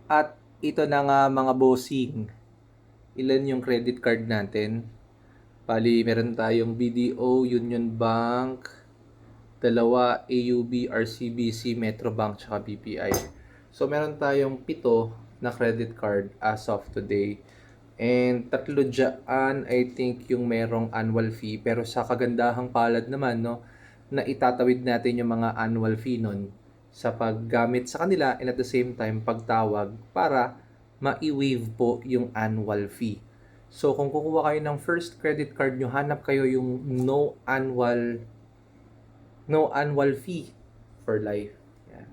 At ito na nga mga bossing. Ilan yung credit card natin? Bali, meron tayong BDO, Union Bank, dalawa, AUB, RCBC, Metrobank, tsaka BPI. So, meron tayong 7 na credit card as of today. And tatlo dyan, I think yung merong annual fee. Pero sa kagandahang palad naman, no, na itatawid natin yung mga annual fee nun sa paggamit sa kanila and at the same time pagtawag para ma-waive po yung annual fee. So, kung kukuha kayo ng first credit card nyo, hanap kayo yung no annual fee for life. Yan.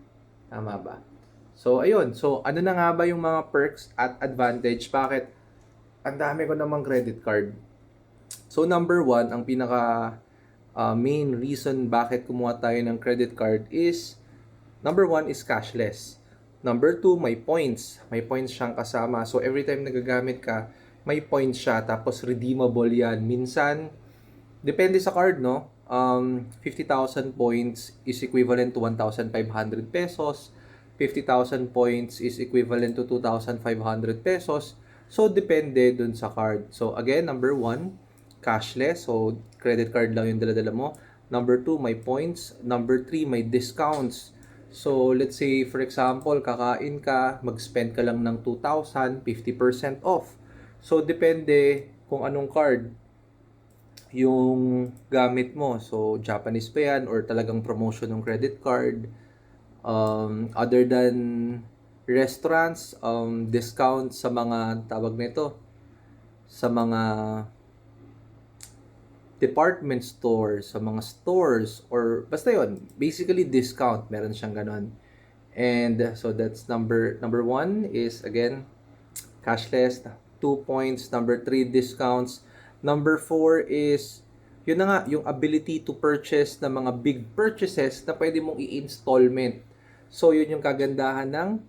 Tama ba? So, ayun. So, ano na nga ba yung mga perks at advantage? Bakit ang dami ko namang credit card? So, number one, ang pinaka main reason bakit kumuha tayo ng credit card is, number one is cashless. Number two, may points. May points siyang kasama. So, every time nagagamit ka, may points siya. Tapos, redeemable yan. Minsan, depende sa card, no? 50,000 points is equivalent to 1,500 pesos. 50,000 points is equivalent to 2,500 pesos. So, depende dun sa card. So, again, number one, cashless. So, credit card lang yung dala-dala mo. Number two, may points. Number three, may discounts. So, let's say, for example, kakain ka, mag-spend ka lang ng 2,000, 50% off. So, depende kung anong card yung gamit mo. So, Japanese pa yan or talagang promotion ng credit card. Other than restaurants, discount sa mga tawag nito, sa mga department stores, sa mga stores, or basta yon, basically discount, meron siyang ganon. And so that's number one is again cashless, 2 points. Number three, discounts. Number four is yun na nga, yung ability to purchase na mga big purchases na pwede mong i-installment. So yun yung kagandahan ng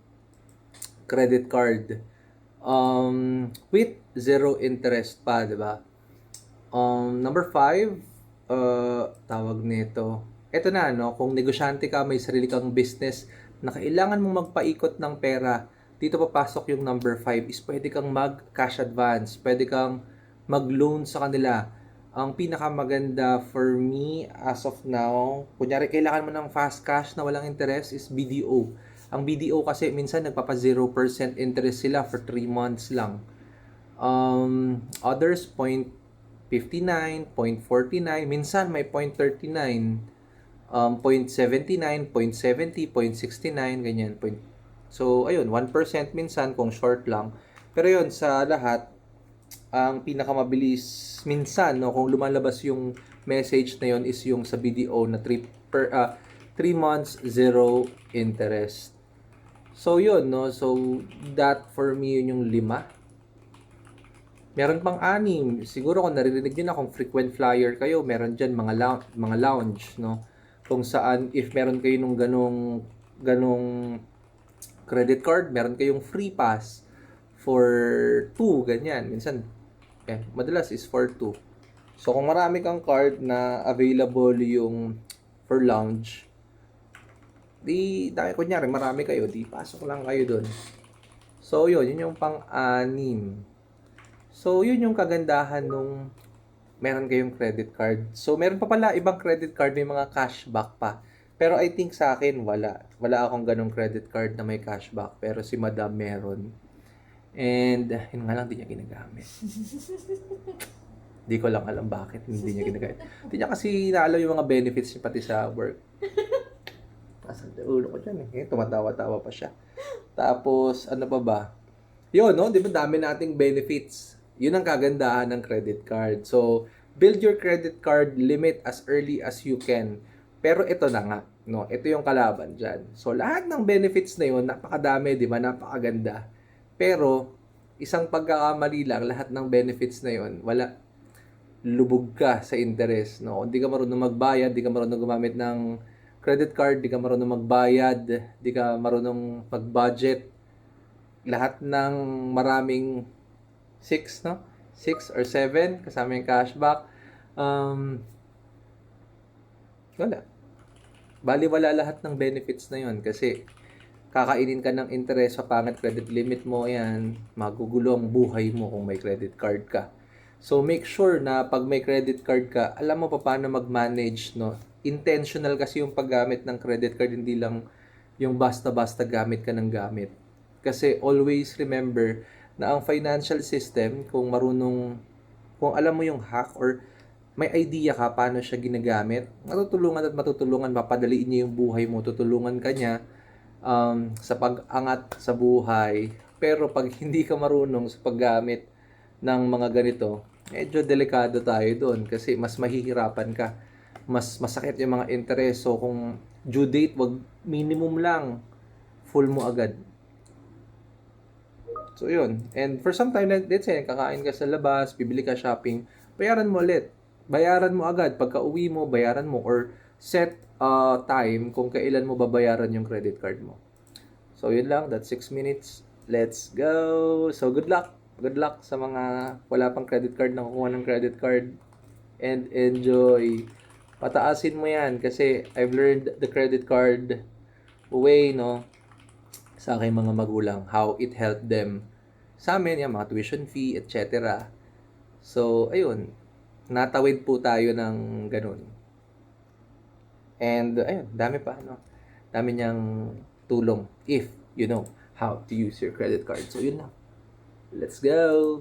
credit card. With zero interest pa, di ba? Number five, tawag nito. Ito na, no? Kung negosyante ka, may sarili kang business na kailangan mong magpaikot ng pera, dito papasok yung number 5 is pwede kang mag-cash advance, pwede kang mag-loan sa kanila. Ang pinakamaganda for me as of now, kunyari kailangan mo ng fast cash na walang interest is BDO. Ang BDO kasi minsan nagpapa 0% interest sila for 3 months lang. Others, 0.59, 0.49, minsan may 0.39, 0.79, 0.70, 0.69, ganyan. So, ayun, 1% minsan kung short lang. Pero yun, sa lahat, ang pinakamabilis minsan, no, kung lumalabas yung message na yun is yung sa BDO na 3 months, 0 interest. So, yun, no? So, that for me, yun yung 5. Meron pang 6. Siguro kung naririnig nyo na kung frequent flyer kayo, meron dyan mga lounge, no? Kung saan, if meron kayo nung ganong credit card, meron kayong free pass for 2, ganyan. Minsan, madalas is for 2. So, kung marami kang card na available yung for lounge, dahil kunyari marami kayo, di pasok lang kayo doon. So, yun yung pang-6. So, yun yung kagandahan nung meron kayong credit card. So, meron pa pala ibang credit card, may mga cashback pa. Pero I think sa akin, wala. Wala akong ganong credit card na may cashback. Pero si Madam meron. And, yun nga lang, di niya ginagamit. Di ko lang alam bakit hindi niya ginagamit. Hindi niya kasi naalam yung mga benefits niya pati sa work. Nasa ulo ko dyan eh. Tumatawa-tawa pa siya. Tapos, ano pa ba? Yun, no? Di ba dami nating benefits? Yun ang kagandahan ng credit card. So, build your credit card limit as early as you can. Pero ito na nga, no? Ito yung kalaban dyan. So, lahat ng benefits na yun, napakadami, di ba? Napakaganda. Pero, isang pagkakamali lang, lahat ng benefits na yun, wala, lubog ka sa interest, no? Hindi ka marunong magbayad, di ka marunong gumamit ng credit card, di ka marunong magbayad, di ka marunong mag-budget, lahat ng maraming 6, no? 6 or 7, kasama yung cashback. Wala. Bali, wala lahat ng benefits na yon kasi kakainin ka ng interest sa pangit credit limit mo, yan, magugulo ang buhay mo kung may credit card ka. So, make sure na pag may credit card ka, alam mo pa paano mag-manage, no? Intentional kasi yung paggamit ng credit card, hindi lang yung basta-basta gamit ka ng gamit. Kasi always remember na ang financial system, kung alam mo yung hack or may idea ka paano siya ginagamit, matutulungan, papadaliin niya yung buhay mo, tutulungan ka niya sa pag-angat sa buhay. Pero pag hindi ka marunong sa paggamit ng mga ganito, medyo delikado tayo doon kasi mas mahihirapan ka. Mas masakit yung mga interest. So kung due date, wag minimum lang, full mo agad. So yun. And for some time, let's say, kakain ka sa labas, bibili ka shopping, bayaran mo ulit. Bayaran mo agad. Pagka uwi mo, bayaran mo. Or set time kung kailan mo babayaran yung credit card mo. So yun lang. That's 6 minutes. Let's go! So good luck! Good luck sa mga wala pang credit card na kukuha ng credit card. And enjoy! Pataasin mo yan kasi I've learned the credit card way, no? Sa aking mga magulang, how it helped them sa amin, yung mga tuition fee, etc. So, ayun, natawid po tayo ng ganun. And, ayun, dami pa, no? Dami niyang tulong if you know how to use your credit card. So, yun lang. Let's go!